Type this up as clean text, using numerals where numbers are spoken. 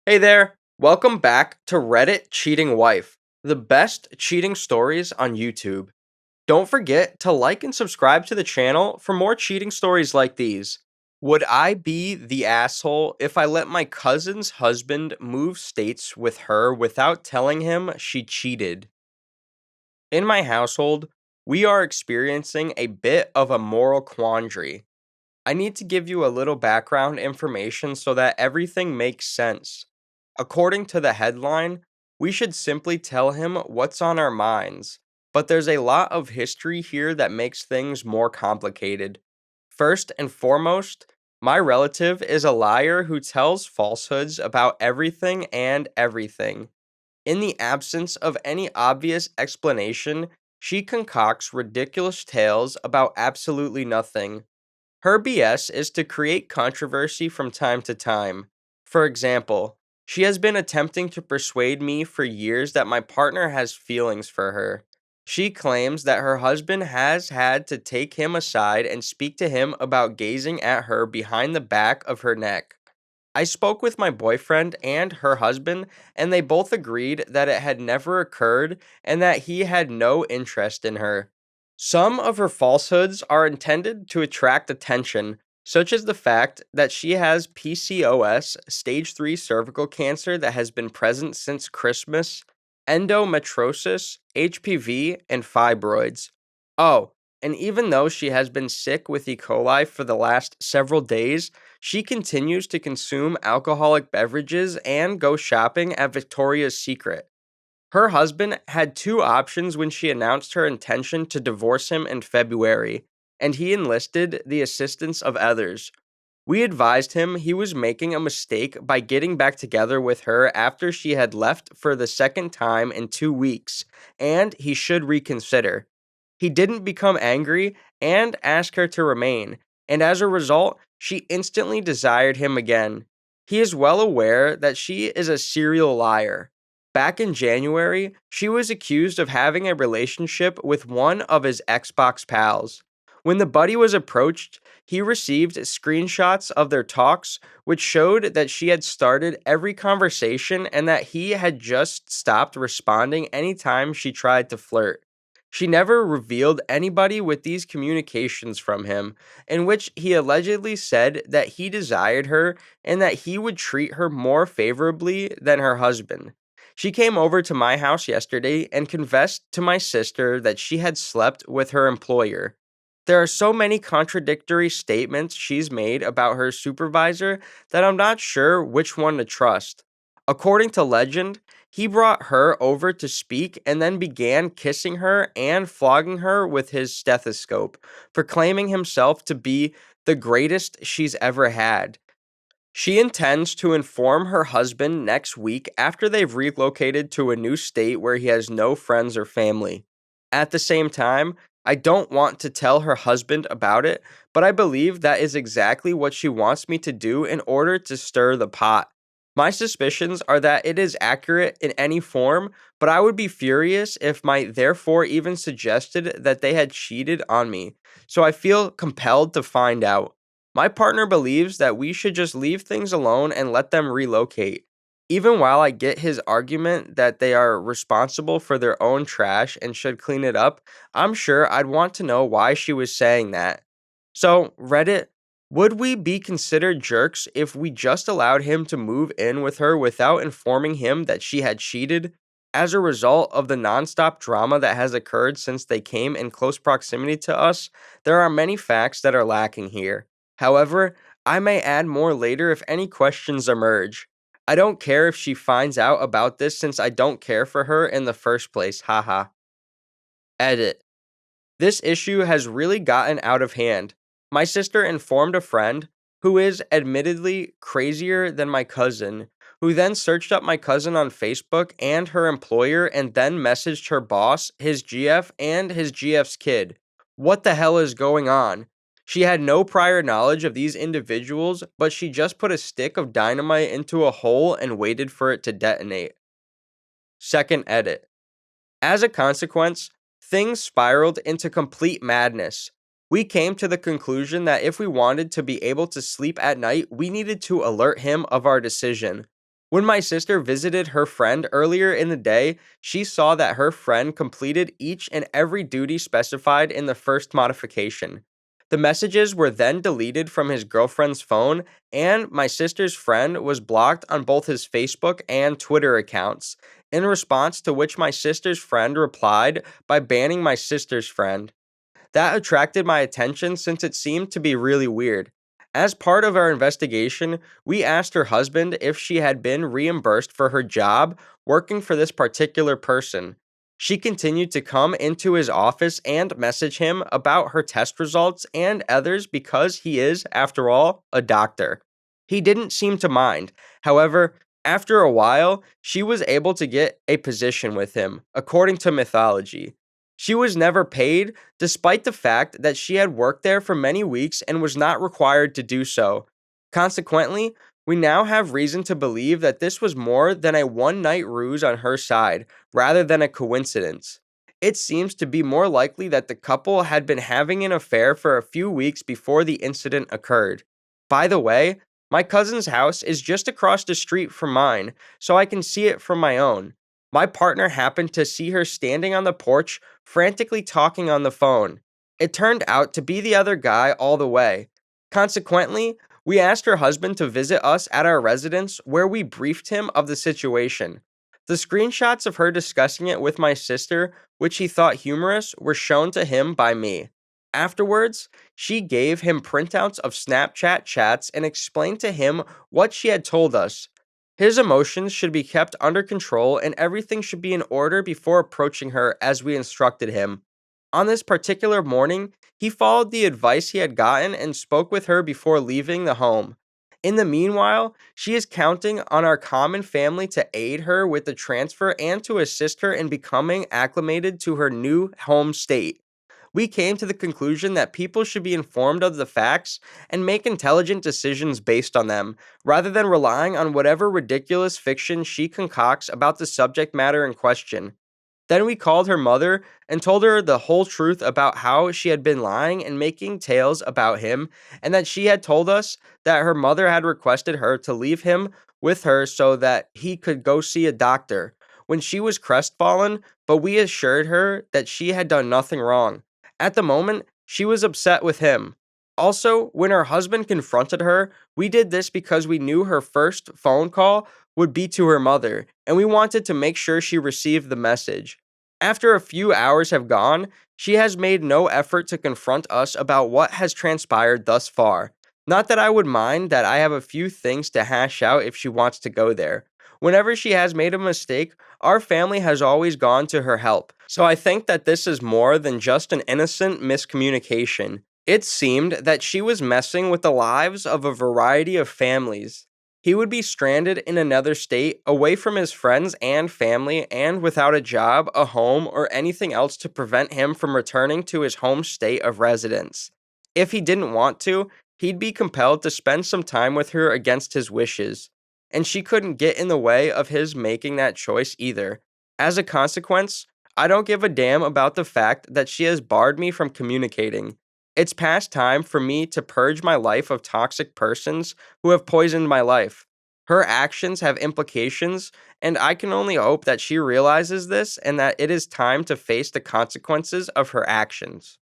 Hey there, welcome back to Reddit Cheating Wife, the best cheating stories on YouTube. Don't forget to like and subscribe to the channel for more cheating stories like these. Would I be the asshole if I let my cousin's husband move states with her without telling him she cheated? In my household, we are experiencing a bit of a moral quandary. I need to give you a little background information so that everything makes sense. According to the headline, we should simply tell him what's on our minds, but there's a lot of history here that makes things more complicated. First and foremost, my relative is a liar who tells falsehoods about everything and everything. In the absence of any obvious explanation, she concocts ridiculous tales about absolutely nothing. Her BS is to create controversy from time to time. For example, she has been attempting to persuade me for years that my partner has feelings for her. She claims that her husband has had to take him aside and speak to him about gazing at her behind the back of her neck. I spoke with my boyfriend and her husband, and they both agreed that it had never occurred and that he had no interest in her. Some of her falsehoods are intended to attract attention, such as the fact that she has PCOS, stage 3 cervical cancer that has been present since Christmas, endometriosis, HPV, and fibroids. Oh, and even though she has been sick with E. coli for the last several days, she continues to consume alcoholic beverages and go shopping at Victoria's Secret. Her husband had two options when she announced her intention to divorce him in February, and he enlisted the assistance of others. We advised him he was making a mistake by getting back together with her after she had left for the second time in 2 weeks, and he should reconsider. He didn't become angry and ask her to remain, and as a result, she instantly desired him again. He is well aware that she is a serial liar. Back in January, she was accused of having a relationship with one of his Xbox pals. When the buddy was approached, he received screenshots of their talks, which showed that she had started every conversation and that he had just stopped responding anytime she tried to flirt. She never revealed anybody with these communications from him, in which he allegedly said that he desired her and that he would treat her more favorably than her husband. She came over to my house yesterday and confessed to my sister that she had slept with her employer. There are so many contradictory statements she's made about her supervisor that I'm not sure which one to trust. According to legend, he brought her over to speak and then began kissing her and flogging her with his stethoscope, proclaiming himself to be the greatest she's ever had. She intends to inform her husband next week after they've relocated to a new state where he has no friends or family. At the same time, I don't want to tell her husband about it, but I believe that is exactly what she wants me to do in order to stir the pot. My suspicions are that it is accurate in any form, but I would be furious if my therefore even suggested that they had cheated on me, so I feel compelled to find out. My partner believes that we should just leave things alone and let them relocate. Even while I get his argument that they are responsible for their own trash and should clean it up, I'm sure I'd want to know why she was saying that. So, Reddit, would we be considered jerks if we just allowed him to move in with her without informing him that she had cheated? As a result of the nonstop drama that has occurred since they came in close proximity to us, there are many facts that are lacking here. However, I may add more later if any questions emerge. I don't care if she finds out about this since I don't care for her in the first place, haha. Edit. This issue has really gotten out of hand. My sister informed a friend, who is admittedly crazier than my cousin, who then searched up my cousin on Facebook and her employer and then messaged her boss, his GF, and his GF's kid. What the hell is going on? She had no prior knowledge of these individuals, but she just put a stick of dynamite into a hole and waited for it to detonate. Second edit. As a consequence, things spiraled into complete madness. We came to the conclusion that if we wanted to be able to sleep at night, we needed to alert him of our decision. When my sister visited her friend earlier in the day, she saw that her friend completed each and every duty specified in the first modification. The messages were then deleted from his girlfriend's phone, and my sister's friend was blocked on both his Facebook and Twitter accounts, in response to which my sister's friend replied by banning my sister's friend. That attracted my attention since it seemed to be really weird. As part of our investigation, we asked her husband if she had been reimbursed for her job working for this particular person. She continued to come into his office and message him about her test results and others because he is, after all, a doctor. He didn't seem to mind. However, after a while, she was able to get a position with him, according to mythology. She was never paid, despite the fact that she had worked there for many weeks and was not required to do so. Consequently, we now have reason to believe that this was more than a one night ruse on her side, rather than a coincidence. It seems to be more likely that the couple had been having an affair for a few weeks before the incident occurred. By the way, my cousin's house is just across the street from mine, so I can see it from my own. My partner happened to see her standing on the porch, frantically talking on the phone. It turned out to be the other guy all the way. Consequently, we asked her husband to visit us at our residence, where we briefed him of the situation. The screenshots of her discussing it with my sister, which he thought humorous, were shown to him by me. Afterwards, she gave him printouts of Snapchat chats and explained to him what she had told us. His emotions should be kept under control and everything should be in order before approaching her as we instructed him. On this particular morning, he followed the advice he had gotten and spoke with her before leaving the home. In the meanwhile, she is counting on our common family to aid her with the transfer and to assist her in becoming acclimated to her new home state. We came to the conclusion that people should be informed of the facts and make intelligent decisions based on them, rather than relying on whatever ridiculous fiction she concocts about the subject matter in question. Then we called her mother and told her the whole truth about how she had been lying and making tales about him, and that she had told us that her mother had requested her to leave him with her so that he could go see a doctor. When she was crestfallen, but we assured her that she had done nothing wrong. At the moment, she was upset with him. Also, when her husband confronted her, we did this because we knew her first phone call would be to her mother, and we wanted to make sure she received the message. After a few hours have gone, she has made no effort to confront us about what has transpired thus far. Not that I would mind that I have a few things to hash out if she wants to go there. Whenever she has made a mistake, our family has always gone to her help. So I think that this is more than just an innocent miscommunication. It seemed that she was messing with the lives of a variety of families. He would be stranded in another state, away from his friends and family, and without a job, a home, or anything else to prevent him from returning to his home state of residence. If he didn't want to, he'd be compelled to spend some time with her against his wishes. And she couldn't get in the way of his making that choice either. As a consequence, I don't give a damn about the fact that she has barred me from communicating. It's past time for me to purge my life of toxic persons who have poisoned my life. Her actions have implications, and I can only hope that she realizes this and that it is time to face the consequences of her actions.